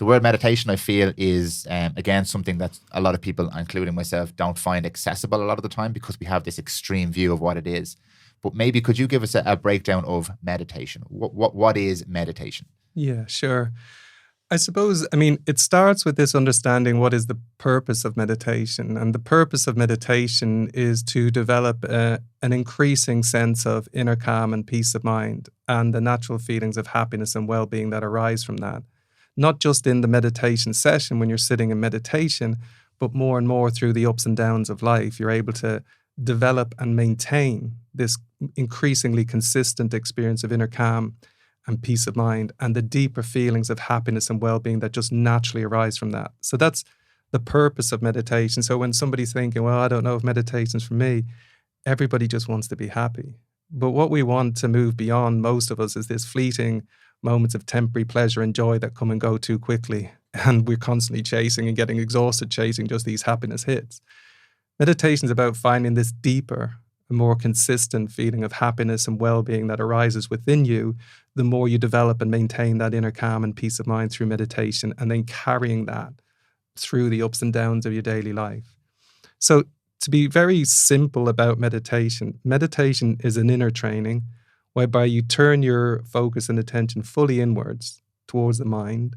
The word meditation, I feel, is again something that a lot of people, including myself, don't find accessible a lot of the time because we have this extreme view of what it is. But maybe could you give us a breakdown of meditation? What is meditation? Yeah, sure. I suppose, it starts with this understanding what is the purpose of meditation. And the purpose of meditation is to develop an increasing sense of inner calm and peace of mind and the natural feelings of happiness and well-being that arise from that. Not just in the meditation session when you're sitting in meditation, but more and more through the ups and downs of life. You're able to develop and maintain this increasingly consistent experience of inner calm and peace of mind and the deeper feelings of happiness and well-being that just naturally arise from that. So that's the purpose of meditation. So when somebody's thinking, well, I don't know if meditation's for me, everybody just wants to be happy. But what we want to move beyond, most of us, is this fleeting moments of temporary pleasure and joy that come and go too quickly. And we're constantly chasing and getting exhausted chasing just these happiness hits. Meditation is about finding this deeper, more consistent feeling of happiness and well-being that arises within you, the more you develop and maintain that inner calm and peace of mind through meditation, and then carrying that through the ups and downs of your daily life. So to be very simple about meditation, meditation is an inner training whereby you turn your focus and attention fully inwards towards the mind,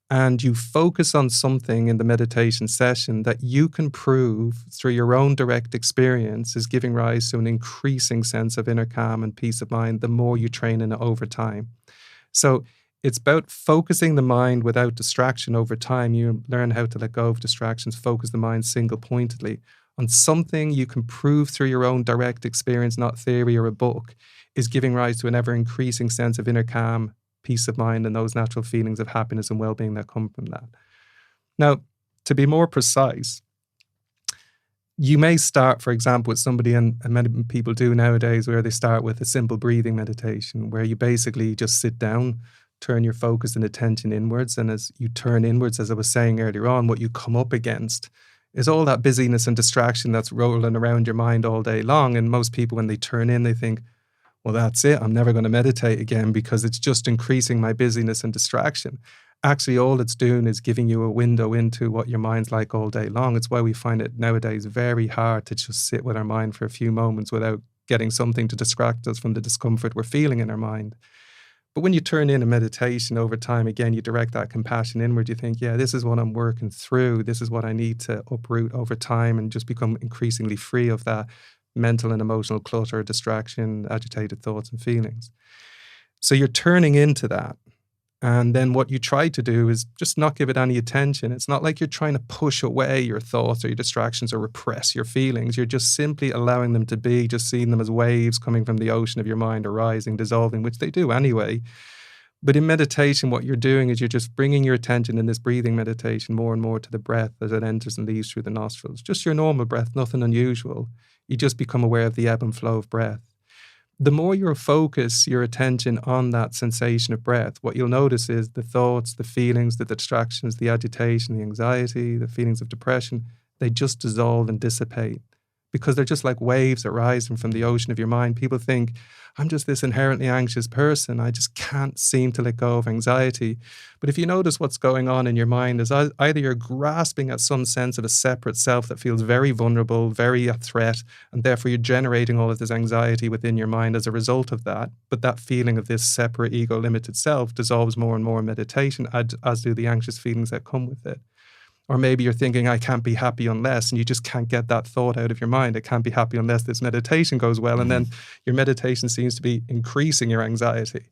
and you focus on something in the meditation session that you can prove through your own direct experience is giving rise to an increasing sense of inner calm and peace of mind the more you train in it over time. So it's about focusing the mind without distraction over time. You learn how to let go of distractions, focus the mind single-pointedly on something you can prove through your own direct experience, not theory or a book, is giving rise to an ever-increasing sense of inner calm, peace of mind, and those natural feelings of happiness and well-being that come from that. Now, to be more precise, you may start, for example, with somebody, and many people do nowadays, where they start with a simple breathing meditation, where you basically just sit down, turn your focus and attention inwards, and as you turn inwards, as I was saying earlier on, what you come up against is all that busyness and distraction that's rolling around your mind all day long. And most people, when they turn in, they think, well, that's it. I'm never going to meditate again because it's just increasing my busyness and distraction. Actually, all it's doing is giving you a window into what your mind's like all day long. It's why we find it nowadays very hard to just sit with our mind for a few moments without getting something to distract us from the discomfort we're feeling in our mind. But when you turn in a meditation over time, again, you direct that compassion inward. You think, yeah, this is what I'm working through. This is what I need to uproot over time and just become increasingly free of that mental and emotional clutter, distraction, agitated thoughts and feelings. So you're turning into that. And then what you try to do is just not give it any attention. It's not like you're trying to push away your thoughts or your distractions or repress your feelings. You're just simply allowing them to be, just seeing them as waves coming from the ocean of your mind, arising, dissolving, which they do anyway. But in meditation, what you're doing is you're just bringing your attention in this breathing meditation more and more to the breath as it enters and leaves through the nostrils. Just your normal breath, nothing unusual. You just become aware of the ebb and flow of breath. The more you focus your attention on that sensation of breath, what you'll notice is the thoughts, the feelings, the distractions, the agitation, the anxiety, the feelings of depression, they just dissolve and dissipate because they're just like waves arising from the ocean of your mind. People think, I'm just this inherently anxious person. I just can't seem to let go of anxiety. But if you notice what's going on in your mind is either you're grasping at some sense of a separate self that feels very vulnerable, very a threat, and therefore you're generating all of this anxiety within your mind as a result of that. But that feeling of this separate ego-limited self dissolves more and more in meditation, as do the anxious feelings that come with it. Or maybe you're thinking, I can't be happy unless, and you just can't get that thought out of your mind. I can't be happy unless this meditation goes well. And then your meditation seems to be increasing your anxiety.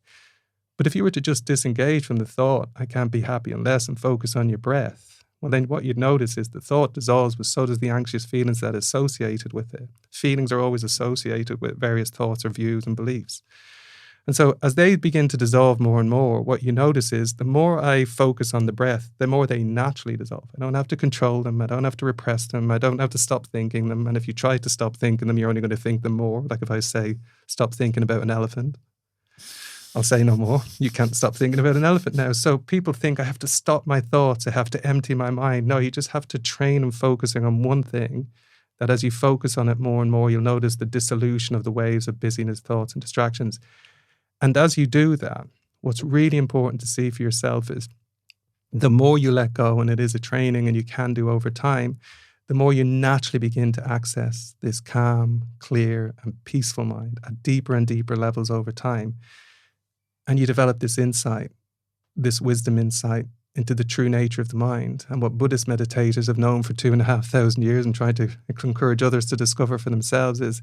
But if you were to just disengage from the thought, I can't be happy unless, and focus on your breath, well, then what you'd notice is the thought dissolves, but so does the anxious feelings that are associated with it. Feelings are always associated with various thoughts or views and beliefs. And so as they begin to dissolve more and more, what you notice is the more I focus on the breath, the more they naturally dissolve. I don't have to control them. I don't have to repress them. I don't have to stop thinking them. And if you try to stop thinking them, you're only going to think them more. Like if I say, stop thinking about an elephant, I'll say no more. You can't stop thinking about an elephant now. So people think I have to stop my thoughts. I have to empty my mind. No, you just have to train on focusing on one thing, that as you focus on it more and more, you'll notice the dissolution of the waves of busyness, thoughts and distractions. And as you do that, what's really important to see for yourself is the more you let go, and it is a training and you can do over time, the more you naturally begin to access this calm, clear, and peaceful mind at deeper and deeper levels over time. And you develop this insight, this wisdom insight into the true nature of the mind, and what Buddhist meditators have known for 2,500 years and tried to encourage others to discover for themselves is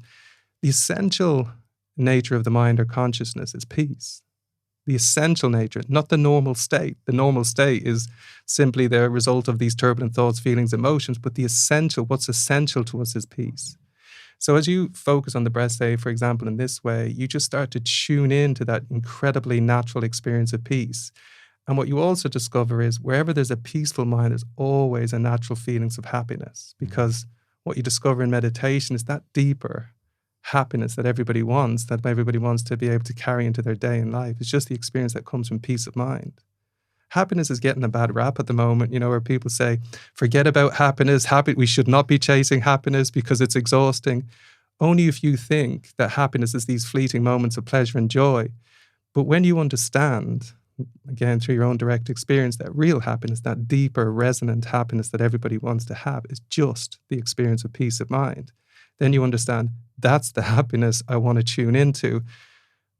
the essential nature of the mind or consciousness is peace. The essential nature, not the normal state. The normal state is simply the result of these turbulent thoughts, feelings, emotions, but the essential, what's essential to us is peace. So as you focus on the breath, say, for example, in this way, you just start to tune in to that incredibly natural experience of peace. And what you also discover is wherever there's a peaceful mind, there's always a natural feelings of happiness, because what you discover in meditation is that deeper happiness that everybody wants to be able to carry into their day and life. It's just the experience that comes from peace of mind. Happiness is getting a bad rap at the moment, where people say, forget about happiness. We should not be chasing happiness because it's exhausting. Only if you think that happiness is these fleeting moments of pleasure and joy. But when you understand, again, through your own direct experience, that real happiness, that deeper, resonant happiness that everybody wants to have is just the experience of peace of mind, then you understand that's the happiness I want to tune into.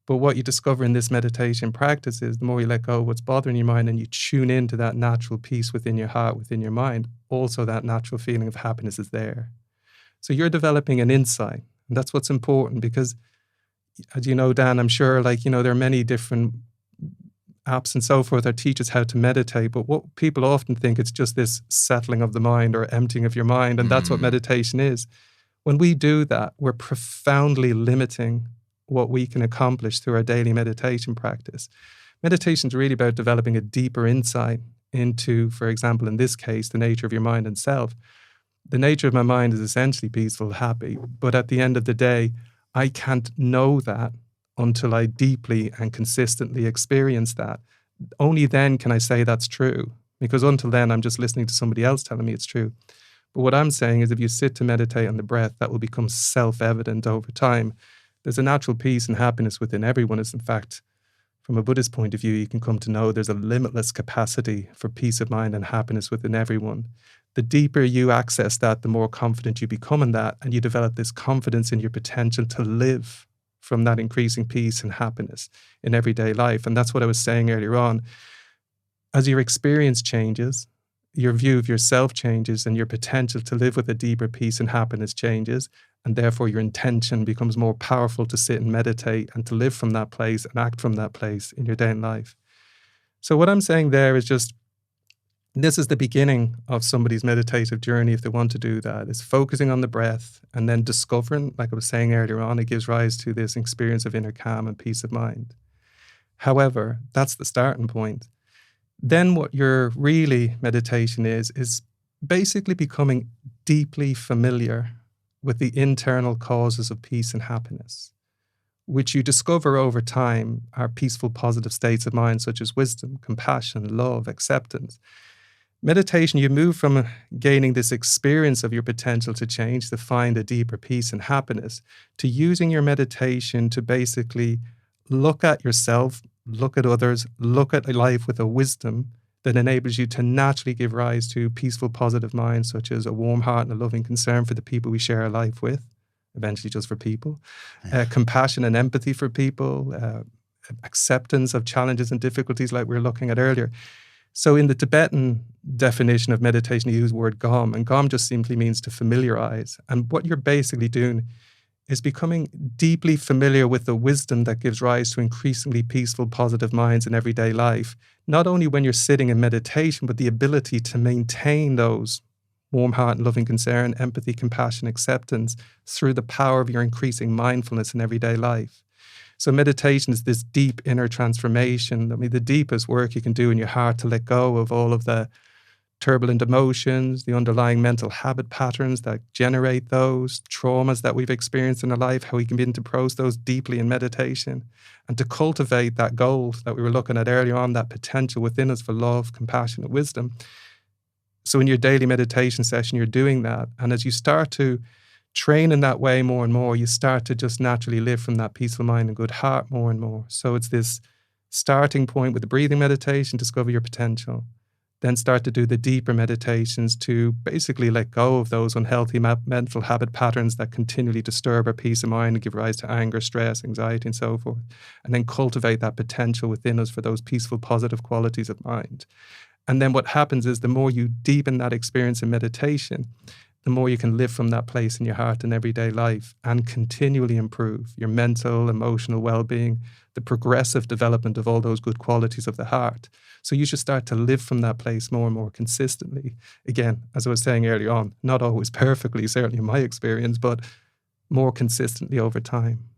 But what you discover in this meditation practice is the more you let go of what's bothering your mind and you tune into that natural peace within your heart, within your mind, also that natural feeling of happiness is there. So you're developing an insight. And that's what's important because, as you know, Dan, I'm sure, there are many different apps and so forth that teach us how to meditate. But what people often think it's just this settling of the mind or emptying of your mind. And that's what meditation is. When we do that, we're profoundly limiting what we can accomplish through our daily meditation practice. Meditation is really about developing a deeper insight into, for example, in this case, the nature of your mind and self. The nature of my mind is essentially peaceful, happy, but at the end of the day, I can't know that until I deeply and consistently experience that. Only then can I say that's true, because until then, I'm just listening to somebody else telling me it's true. But what I'm saying is if you sit to meditate on the breath, that will become self-evident over time. There's a natural peace and happiness within everyone. As in fact, from a Buddhist point of view, you can come to know there's a limitless capacity for peace of mind and happiness within everyone. The deeper you access that, the more confident you become in that, and you develop this confidence in your potential to live from that increasing peace and happiness in everyday life. And that's what I was saying earlier on. As your experience changes, your view of yourself changes and your potential to live with a deeper peace and happiness changes. And therefore your intention becomes more powerful to sit and meditate and to live from that place and act from that place in your day and life. So what I'm saying there is just, this is the beginning of somebody's meditative journey if they want to do that, is focusing on the breath and then discovering, like I was saying earlier on, it gives rise to this experience of inner calm and peace of mind. However, that's the starting point. Then what your really meditation is basically becoming deeply familiar with the internal causes of peace and happiness, which you discover over time are peaceful, positive states of mind such as wisdom, compassion, love, acceptance. Meditation, you move from gaining this experience of your potential to change, to find a deeper peace and happiness, to using your meditation to basically look at yourself, look at others, look at life with a wisdom that enables you to naturally give rise to peaceful, positive minds, such as a warm heart and a loving concern for the people we share our life with, eventually just for people, compassion and empathy for people, acceptance of challenges and difficulties like we were looking at earlier. So in the Tibetan definition of meditation, you use the word gom, and gom just simply means to familiarize. And what you're basically doing is becoming deeply familiar with the wisdom that gives rise to increasingly peaceful, positive minds in everyday life, not only when you're sitting in meditation, but the ability to maintain those warm heart and loving concern, empathy, compassion, acceptance through the power of your increasing mindfulness in everyday life. So meditation is this deep inner transformation. I mean, the deepest work you can do in your heart to let go of all of the turbulent emotions, the underlying mental habit patterns that generate those traumas that we've experienced in our life, how we can begin to process those deeply in meditation and to cultivate that goal that we were looking at earlier on, that potential within us for love, compassion, and wisdom. So in your daily meditation session, you're doing that. And as you start to train in that way more and more, you start to just naturally live from that peaceful mind and good heart more and more. So it's this starting point with the breathing meditation, discover your potential. then start to do the deeper meditations to basically let go of those unhealthy mental habit patterns that continually disturb our peace of mind and give rise to anger, stress, anxiety, and so forth. And then cultivate that potential within us for those peaceful, positive qualities of mind. And then what happens is the more you deepen that experience in meditation, the more you can live from that place in your heart in everyday life and continually improve your mental, emotional well-being, the progressive development of all those good qualities of the heart. So you should start to live from that place more and more consistently. Again, as I was saying earlier on, not always perfectly, certainly in my experience, but more consistently over time.